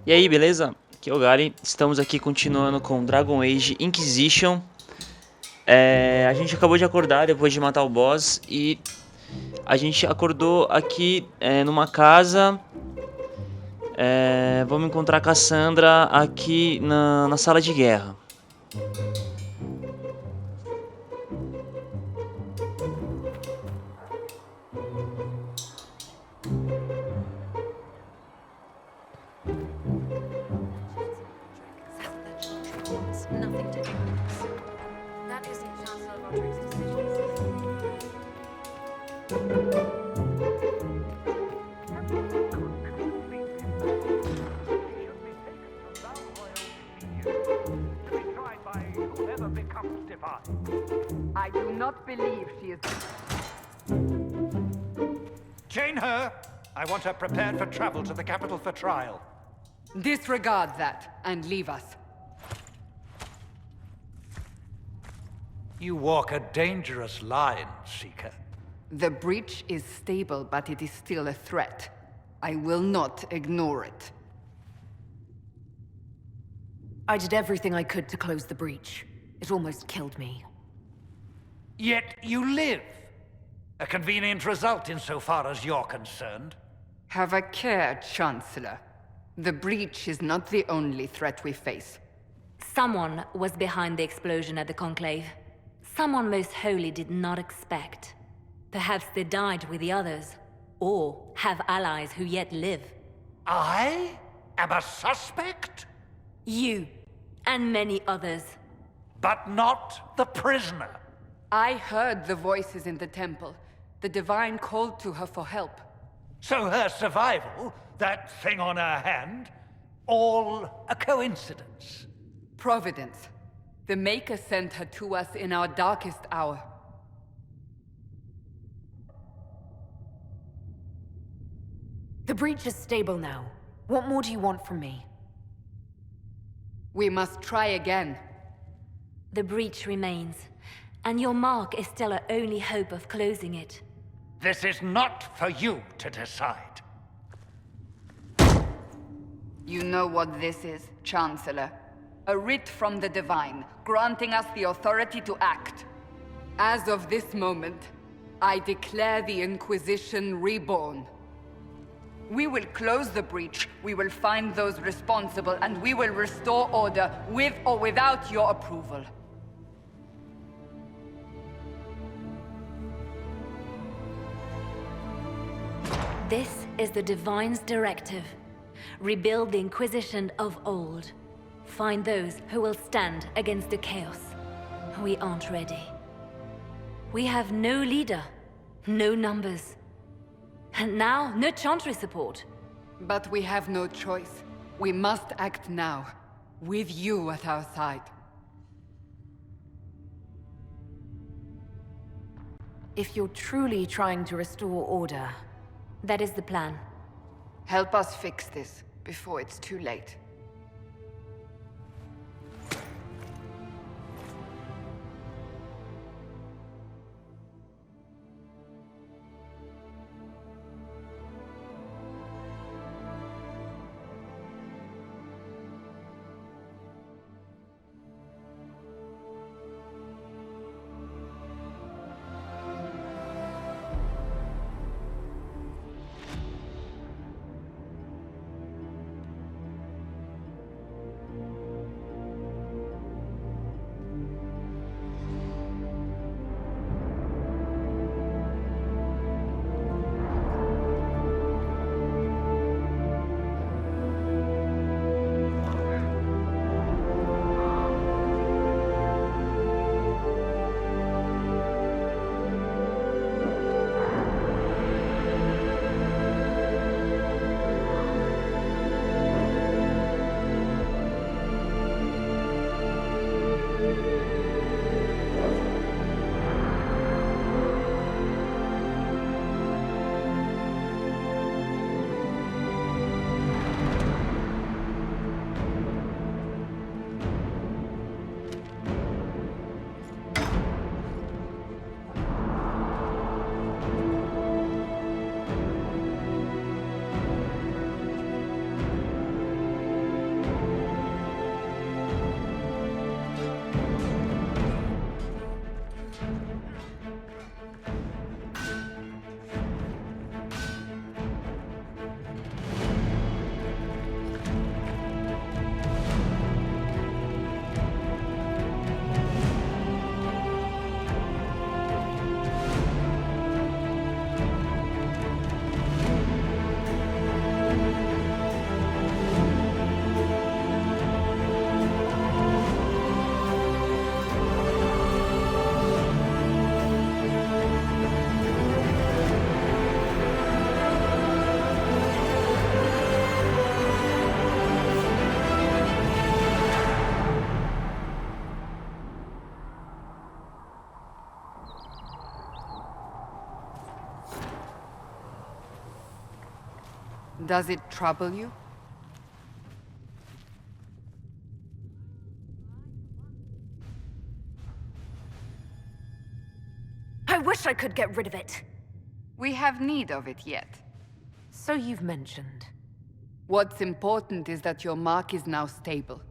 E aí, beleza? Aqui é o Gary, estamos aqui continuando com Dragon Age Inquisition. A gente acabou de acordar depois de matar o boss e a gente acordou aqui numa casa. Vamos encontrar a Cassandra aqui na sala de guerra. Nothing to do with this. That isn't Chancellor Roderick's decision. I do not believe she is... Chain her! I want her prepared for travel to the capital for trial. Disregard that and leave us. You walk a dangerous line, Seeker. The breach is stable, but it is still a threat. I will not ignore it. I did everything I could to close the breach. It almost killed me. Yet you live. A convenient result insofar as you're concerned. Have a care, Chancellor. The breach is not the only threat we face. Someone was behind the explosion at the Conclave. Someone most holy did not expect. Perhaps they died with the others, or have allies who yet live. I am a suspect? You, and many others. But not the prisoner. I heard the voices in the temple. The Divine called to her for help. So her survival, that thing on her hand, all a coincidence. Providence. The Maker sent her to us in our darkest hour. The breach is stable now. What more do you want from me? We must try again. The breach remains, and your mark is still our only hope of closing it. This is not for you to decide. You know what this is, Chancellor. A writ from the Divine, granting us the authority to act. As of this moment, I declare the Inquisition reborn. We will close the breach, we will find those responsible, and we will restore order, with or without your approval. This is the Divine's directive. Rebuild the Inquisition of old. Find those who will stand against the chaos. We aren't ready. We have no leader, no numbers. And now, no Chantry support. But we have no choice. We must act now, with you at our side. If you're truly trying to restore order... That is the plan. Help us fix this, before it's too late. Does it trouble you? I wish I could get rid of it. We have need of it yet. So you've mentioned. What's important is that your mark is now stable,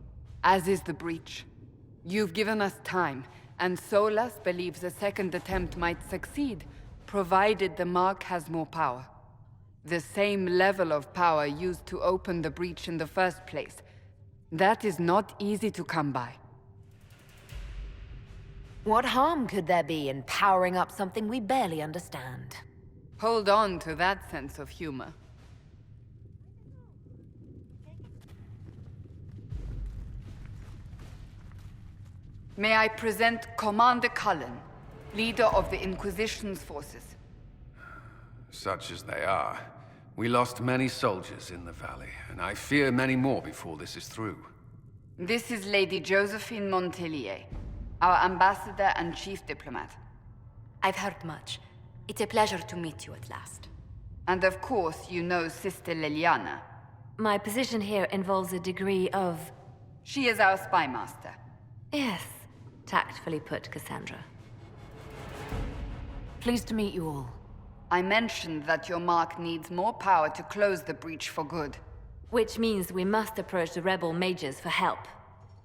as is the breach. You've given us time, and Solas believes a second attempt might succeed, provided the mark has more power. The same level of power used to open the breach in the first place. That is not easy to come by. What harm could there be in powering up something we barely understand? Hold on to that sense of humor. May I present Commander Cullen, leader of the Inquisition's forces. Such as they are. We lost many soldiers in the valley, and I fear many more before this is through. This is Lady Josephine Montelier, our ambassador and chief diplomat. I've heard much. It's a pleasure to meet you at last. And of course, you know Sister Liliana. My position here involves a degree of... She is our spy master. Yes, tactfully put, Cassandra. Pleased to meet you all. I mentioned that your mark needs more power to close the breach for good. Which means we must approach the rebel mages for help.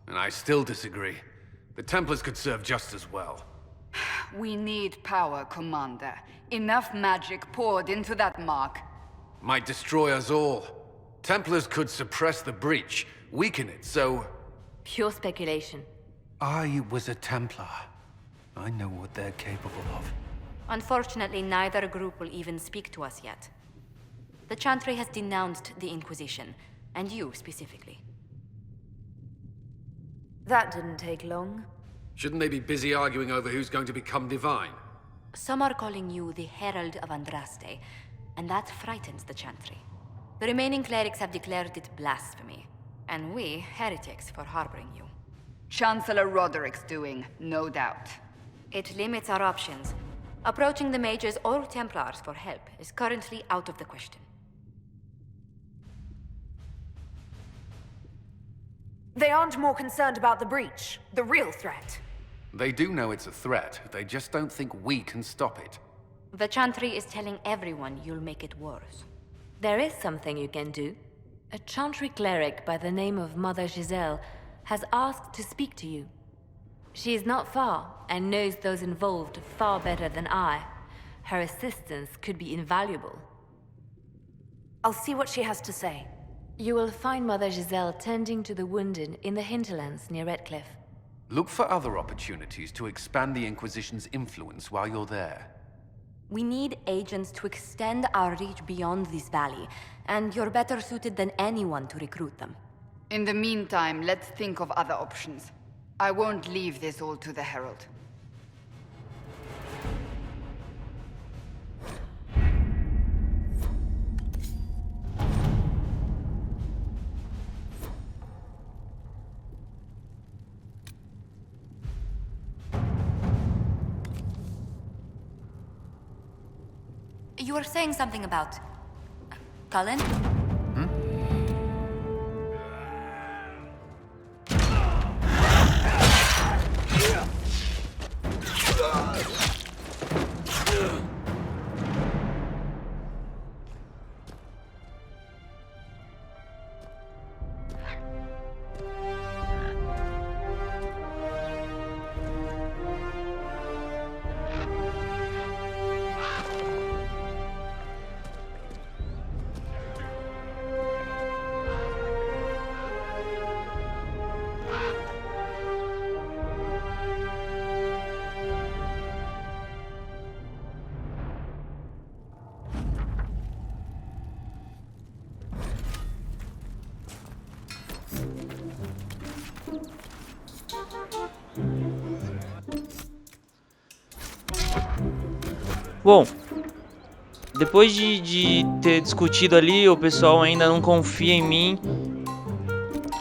And I still disagree. The Templars could serve just as well. We need power, Commander. Enough magic poured into that mark. Might destroy us all. Templars could suppress the breach, weaken it, so... Pure speculation. I was a Templar. I know what they're capable of. Unfortunately, neither group will even speak to us yet. The Chantry has denounced the Inquisition, and you specifically. That didn't take long. Shouldn't they be busy arguing over who's going to become divine? Some are calling you the Herald of Andraste, and that frightens the Chantry. The remaining clerics have declared it blasphemy, and we, heretics, for harboring you. Chancellor Roderick's doing, no doubt. It limits our options. Approaching the mages or Templars for help is currently out of the question. They aren't more concerned about the breach, the real threat. They do know it's a threat, they just don't think we can stop it. The Chantry is telling everyone you'll make it worse. There is something you can do. A Chantry cleric by the name of Mother Giselle has asked to speak to you. She is not far and knows those involved far better than I. Her assistance could be invaluable. I'll see what she has to say. You will find Mother Giselle tending to the wounded in the hinterlands near Redcliffe. Look for other opportunities to expand the Inquisition's influence while you're there. We need agents to extend our reach beyond this valley, and you're better suited than anyone to recruit them. In the meantime, let's think of other options. I won't leave this all to the Herald. You were saying something about... Cullen? Bom, depois de ter discutido ali, o pessoal ainda não confia em mim.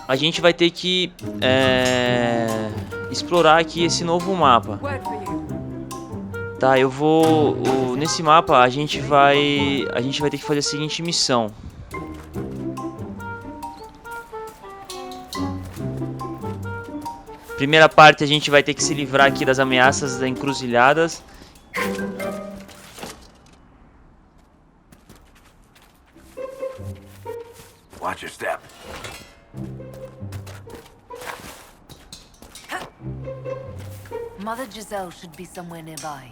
A gente vai ter que explorar aqui esse novo mapa. Tá, eu vou... nesse mapa a gente vai ter que fazer a seguinte missão. Primeira parte a gente vai ter que se livrar aqui das ameaças das encruzilhadas. Watch your step. Mother Giselle should be somewhere nearby.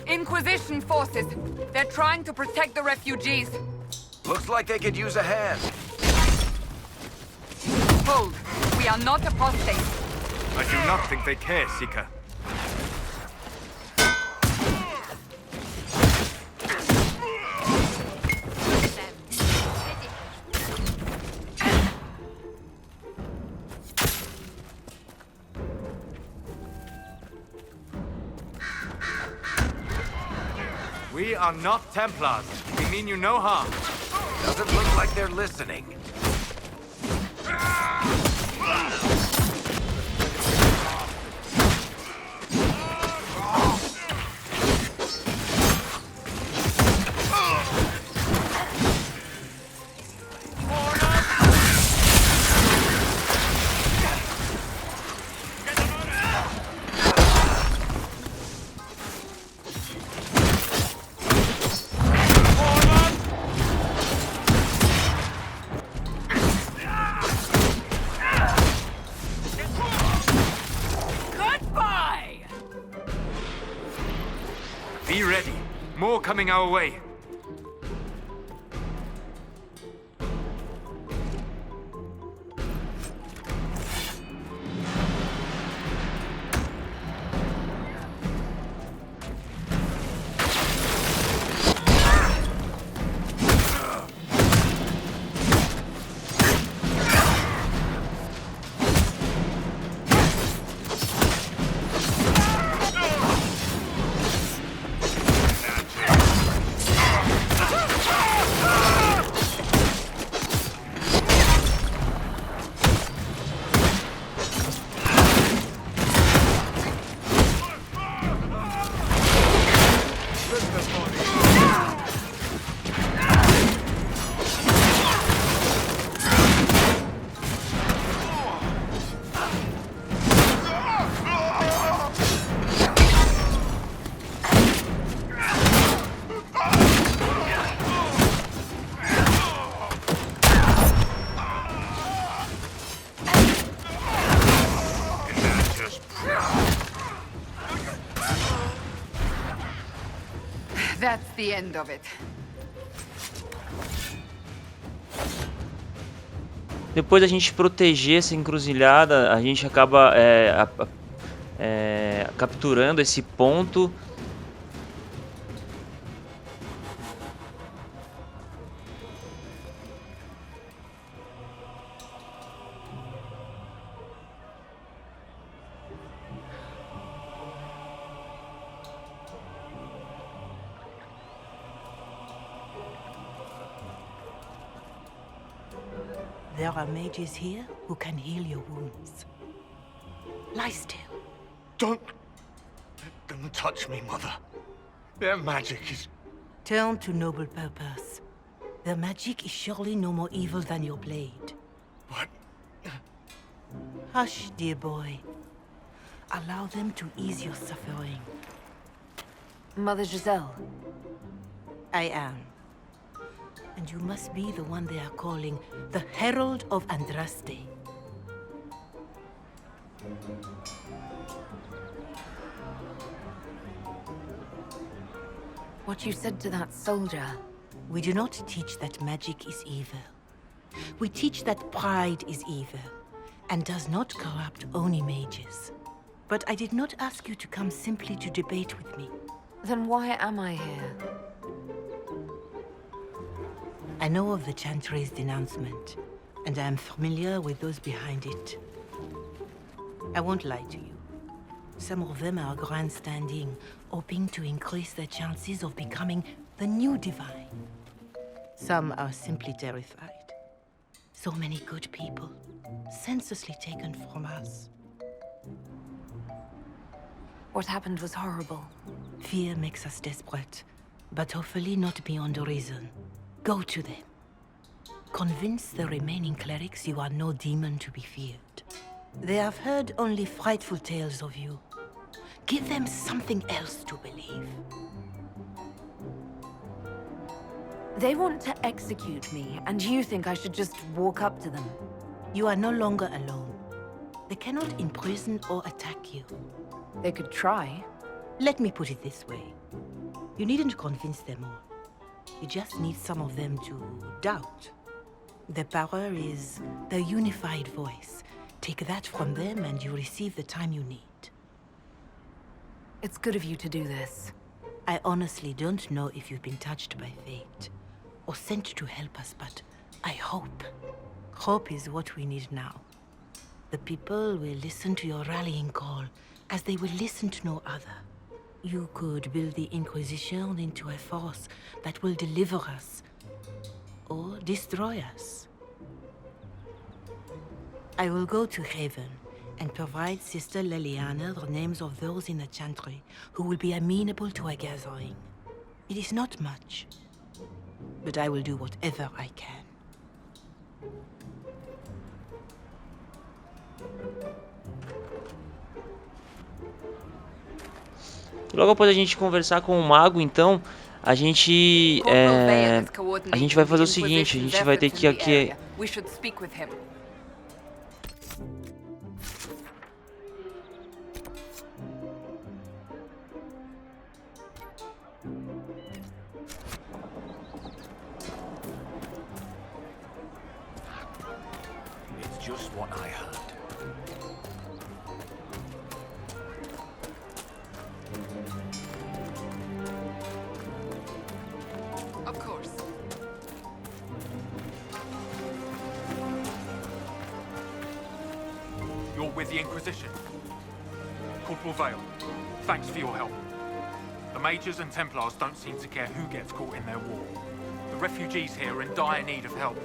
Inquisition forces. They're trying to protect the refugees. Looks like they could use a hand. Hold. We are not apostates. I do not think they care, Seeker. We are not Templars. We mean you no harm. Doesn't look like they're listening. Be ready. More coming our way. That's the end of it. Depois da gente proteger essa encruzilhada, a gente acaba capturando esse ponto. There are mages here who can heal your wounds. Lie still. Don't touch me, Mother. Their magic is... Turn to noble purpose. Their magic is surely no more evil than your blade. What? Hush, dear boy. Allow them to ease your suffering. Mother Giselle. I am. And you must be the one they are calling the Herald of Andraste. What you said to that soldier. We do not teach that magic is evil. We teach that pride is evil, and does not corrupt only mages. But I did not ask you to come simply to debate with me. Then why am I here? I know of the Chantry's denouncement, and I am familiar with those behind it. I won't lie to you. Some of them are grandstanding, hoping to increase their chances of becoming the new divine. Some are simply terrified. So many good people, senselessly taken from us. What happened was horrible. Fear makes us desperate, but hopefully not beyond reason. Go to them. Convince the remaining clerics you are no demon to be feared. They have heard only frightful tales of you. Give them something else to believe. They want to execute me, and you think I should just walk up to them? You are no longer alone. They cannot imprison or attack you. They could try. Let me put it this way. You needn't convince them all. You just need some of them to doubt. The power is the unified voice. Take that from them and you receive the time you need. It's good of you to do this. I honestly don't know if you've been touched by fate or sent to help us, but I hope. Hope is what we need now. The people will listen to your rallying call as they will listen to no other. You could build the Inquisition into a force that will deliver us or destroy us. I will go to Haven and provide Sister Leliana the names of those in the Chantry who will be amenable to a gathering. It is not much, but I will do whatever I can. Logo após a gente conversar com o mago, então, a gente vai fazer o seguinte, a gente vai ter que aqui... It's just what I heard. Of course. You're with the Inquisition. Corporal Vale, thanks for your help. The Mages and Templars don't seem to care who gets caught in their war. The refugees here are in dire need of help.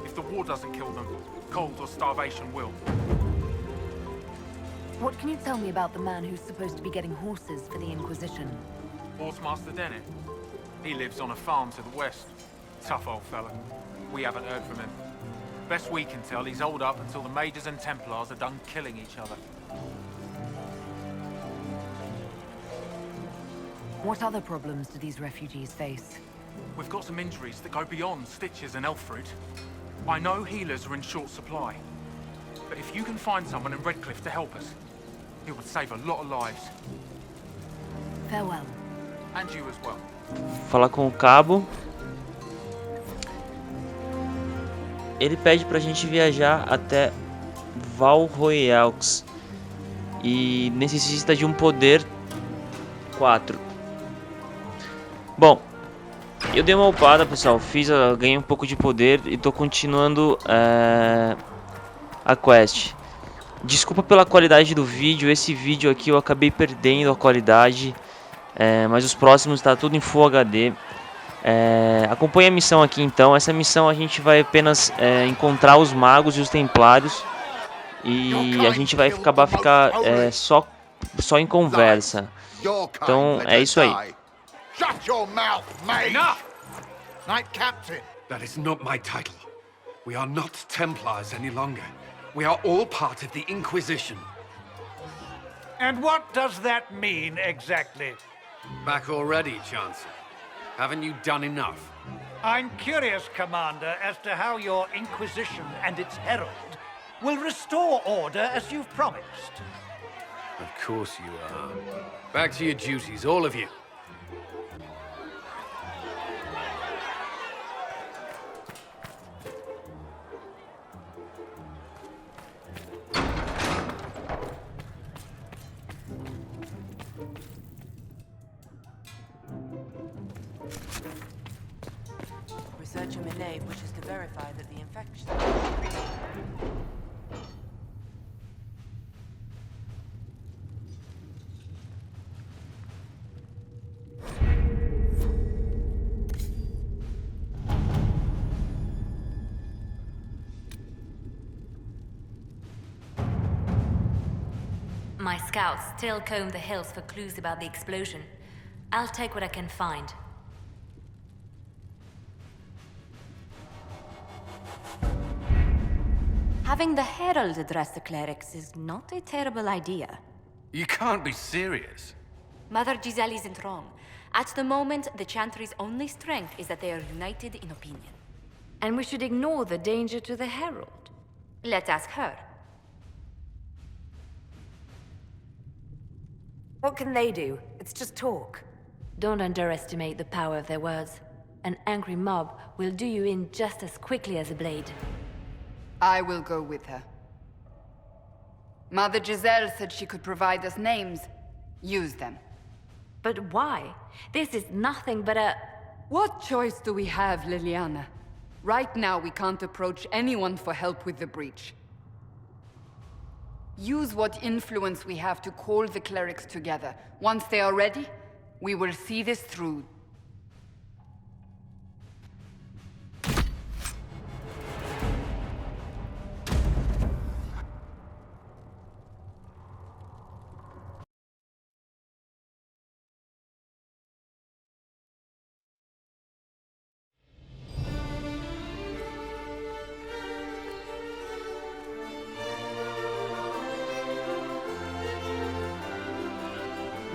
If the war doesn't kill them, cold or starvation will. What can you tell me about the man who's supposed to be getting horses for the Inquisition? Horsemaster Dennett. He lives on a farm to the west. Tough old fella. We haven't heard from him. Best we can tell, he's holed up until the Mages and Templars are done killing each other. What other problems do these refugees face? We've got some injuries that go beyond stitches and elf fruit. I know healers are in short supply. But if you can find someone in Redcliffe to help us, it would save a lot of lives. Farewell. And you as well. Falar com o cabo. Ele pede pra gente viajar até Val Royaux e necessita de um poder 4. Bom, eu dei uma upada, pessoal, ganhei um pouco de poder e tô continuando a quest. Desculpa pela qualidade do vídeo, esse vídeo aqui eu acabei perdendo a qualidade, mas os próximos tá tudo em Full HD. Acompanhe a missão aqui então. Essa missão a gente vai apenas encontrar os magos e os templários e a gente vai acabar só em conversa. Então é isso aí. Shut your mouth, mate! Enough! Knight Captain. That is not my title. We are not Templars any longer. We are all part of the Inquisition. And what does that mean exactly? Back already, Chancellor. Haven't you done enough? I'm curious, Commander, as to how your Inquisition and its herald will restore order as you've promised. Of course you are. Back to your duties, all of you. Researcher Minay wishes to verify that the infection... My scouts still comb the hills for clues about the explosion. I'll take what I can find. Having the Herald address the clerics is not a terrible idea. You can't be serious. Mother Giselle isn't wrong. At the moment, the Chantry's only strength is that they are united in opinion. And we should ignore the danger to the Herald. Let's ask her. What can they do? It's just talk. Don't underestimate the power of their words. An angry mob will do you in just as quickly as a blade. I will go with her. Mother Giselle said she could provide us names. Use them. But why? This is nothing but a... What choice do we have, Liliana? Right now, we can't approach anyone for help with the breach. Use what influence we have to call the clerics together. Once they are ready, we will see this through.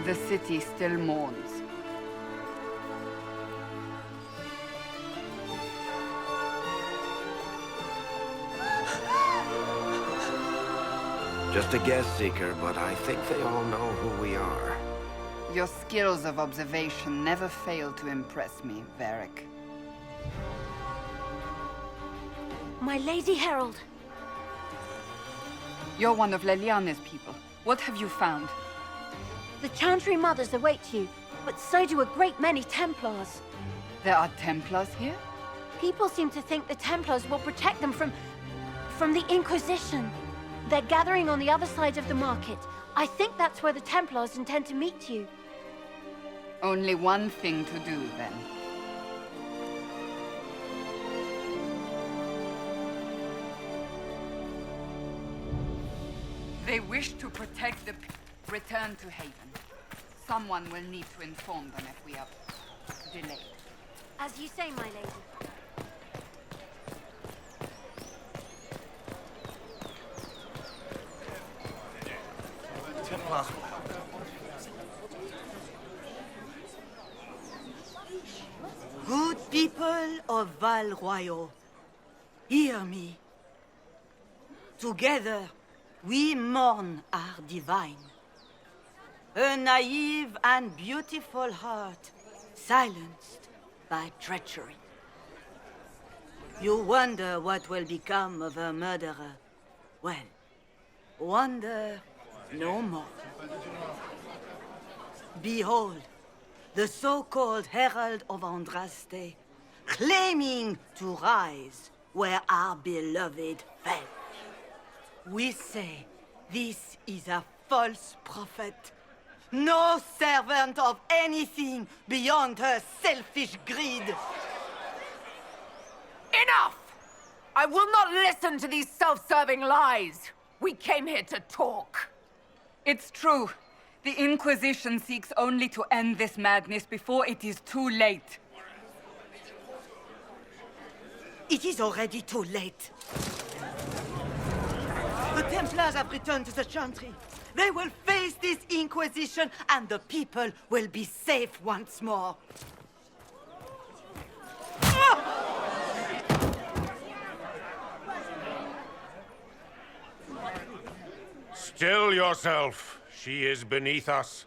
The city still mourns. Just a guess, Seeker, but I think they all know who we are. Your skills of observation never fail to impress me, Varric. My Lady Herald. You're one of Leliana's people. What have you found? The Chantry Mothers await you, but so do a great many Templars. There are Templars here? People seem to think the Templars will protect them from the Inquisition. They're gathering on the other side of the market. I think that's where the Templars intend to meet you. Only one thing to do, then. They wish to protect the... Return to Haven. Someone will need to inform them if we are delayed. As you say, my lady. Good people of Val Royal, hear me. Together, we mourn our divine. A naive and beautiful heart, silenced by treachery. You wonder what will become of a murderer. Well, wonder no more. Behold, the so-called Herald of Andraste, claiming to rise where our beloved fell. We say this is a false prophet. No servant of anything beyond her selfish greed. Enough! I will not listen to these self-serving lies. We came here to talk. It's true. The Inquisition seeks only to end this madness before it is too late. It is already too late. The Templars have returned to the Chantry. They will face this Inquisition, and the people will be safe once more. Still yourself. She is beneath us.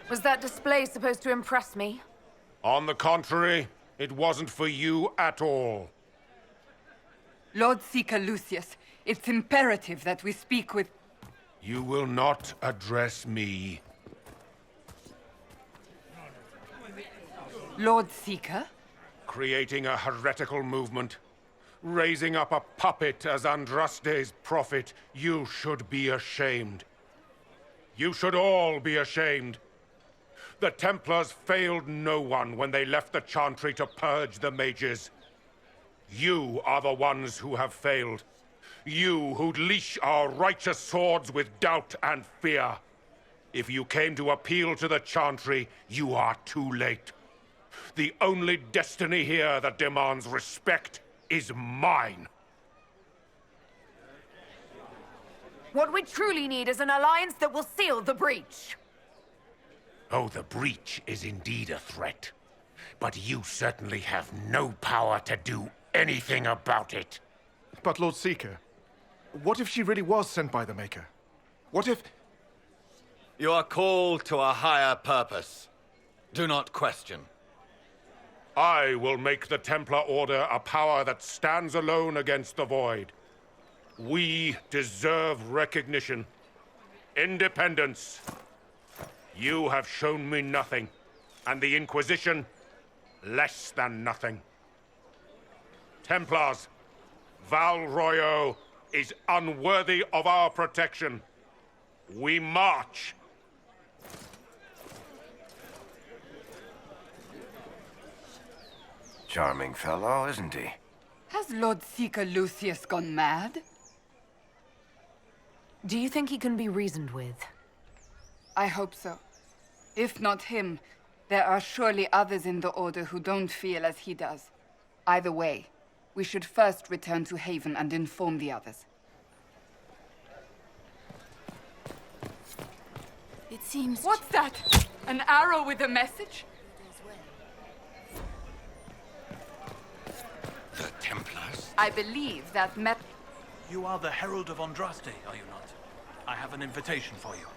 Was that display supposed to impress me? On the contrary, it wasn't for you at all. Lord Seeker Lucius, it's imperative that we speak with... You will not address me. Lord Seeker? Creating a heretical movement. Raising up a puppet as Andraste's prophet. You should be ashamed. You should all be ashamed. The Templars failed no one when they left the Chantry to purge the mages. You are the ones who have failed. You who'd leash our righteous swords with doubt and fear. If you came to appeal to the Chantry, you are too late. The only destiny here that demands respect is mine. What we truly need is an alliance that will seal the breach. Oh, the breach is indeed a threat. But you certainly have no power to do anything about it. But Lord Seeker, what if she really was sent by the Maker? What if... You are called to a higher purpose. Do not question. I will make the Templar Order a power that stands alone against the Void. We deserve recognition. Independence. You have shown me nothing, and the Inquisition, less than nothing. Templars, Val Royo is unworthy of our protection. We march. Charming fellow, isn't he? Has Lord Seeker Lucius gone mad? Do you think he can be reasoned with? I hope so. If not him, there are surely others in the Order who don't feel as he does. Either way, we should first return to Haven and inform the others. It seems... What's that? An arrow with a message? The Templars? I believe that You are the Herald of Andraste, are you not? I have an invitation for you.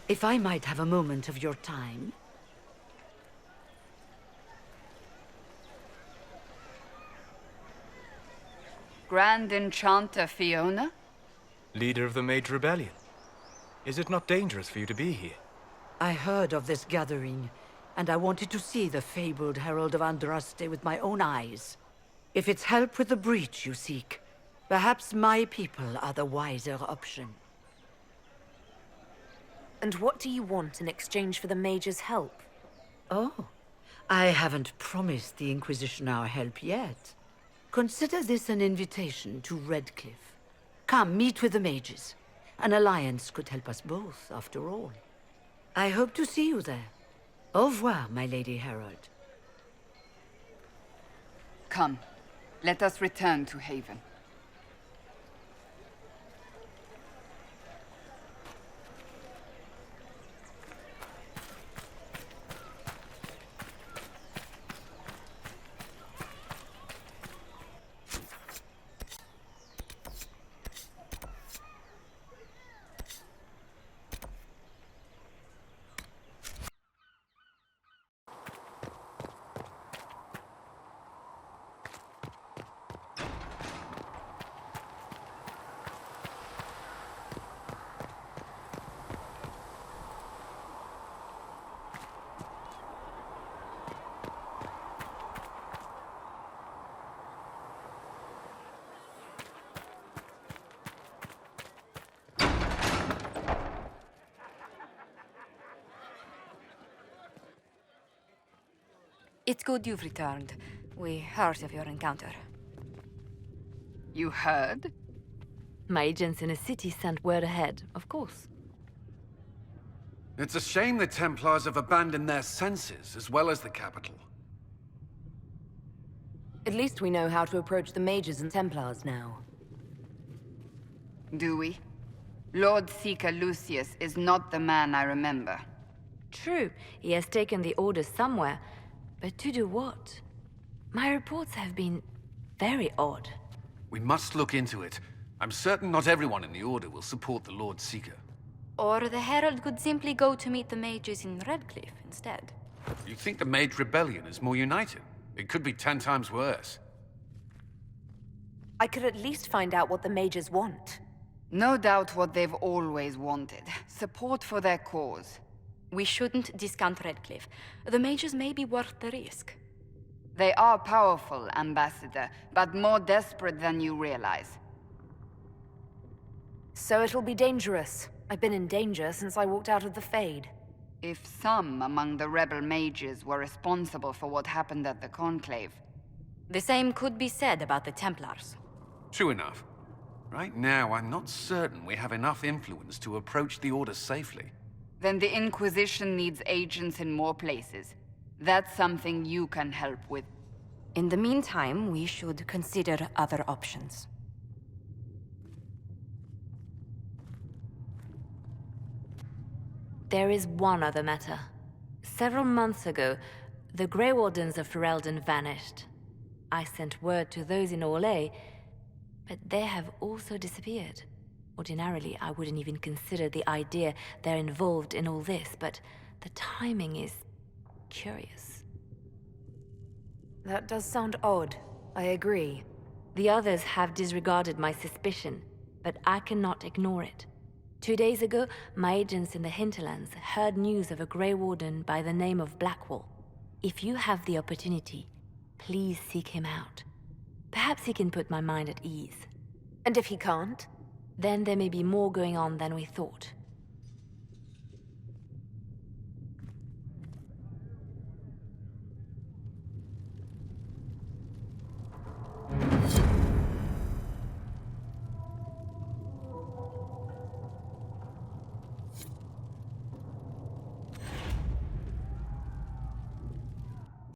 If I might have a moment of your time. Grand Enchanter Fiona? Leader of the Mage Rebellion. Is it not dangerous for you to be here? I heard of this gathering, and I wanted to see the fabled Herald of Andraste with my own eyes. If it's help with the breach you seek, perhaps my people are the wiser option. And what do you want in exchange for the Mage's help? Oh, I haven't promised the Inquisition our help yet. Consider this an invitation to Redcliffe. Come, meet with the mages. An alliance could help us both, after all. I hope to see you there. Au revoir, my Lady Herald. Come, let us return to Haven. It's good you've returned. We heard of your encounter. You heard? My agents in a city sent word ahead, of course. It's a shame the Templars have abandoned their senses, as well as the capital. At least we know how to approach the Mages and Templars now. Do we? Lord Seeker Lucius is not the man I remember. True, he has taken the Order somewhere, but to do what? My reports have been very odd. We must look into it. I'm certain not everyone in the Order will support the Lord Seeker. Or the Herald could simply go to meet the mages in Redcliffe instead. You think the Mage Rebellion is more united? It could be 10 times worse. I could at least find out what the mages want. No doubt what they've always wanted. Support for their cause. We shouldn't discount Redcliffe. The mages may be worth the risk. They are powerful, Ambassador, but more desperate than you realize. So it'll be dangerous. I've been in danger since I walked out of the Fade. If some among the rebel mages were responsible for what happened at the Conclave... The same could be said about the Templars. True enough. Right now, I'm not certain we have enough influence to approach the Order safely. Then the Inquisition needs agents in more places. That's something you can help with. In the meantime, we should consider other options. There is one other matter. Several months ago, the Grey Wardens of Ferelden vanished. I sent word to those in Orlais, but they have also disappeared. Ordinarily, I wouldn't even consider the idea they're involved in all this, but the timing is curious. That does sound odd. I agree. The others have disregarded my suspicion, but I cannot ignore it. 2 days ago, my agents in the hinterlands heard news of a Grey Warden by the name of Blackwall. If you have the opportunity, please seek him out. Perhaps he can put my mind at ease. And if he can't? Then there may be more going on than we thought.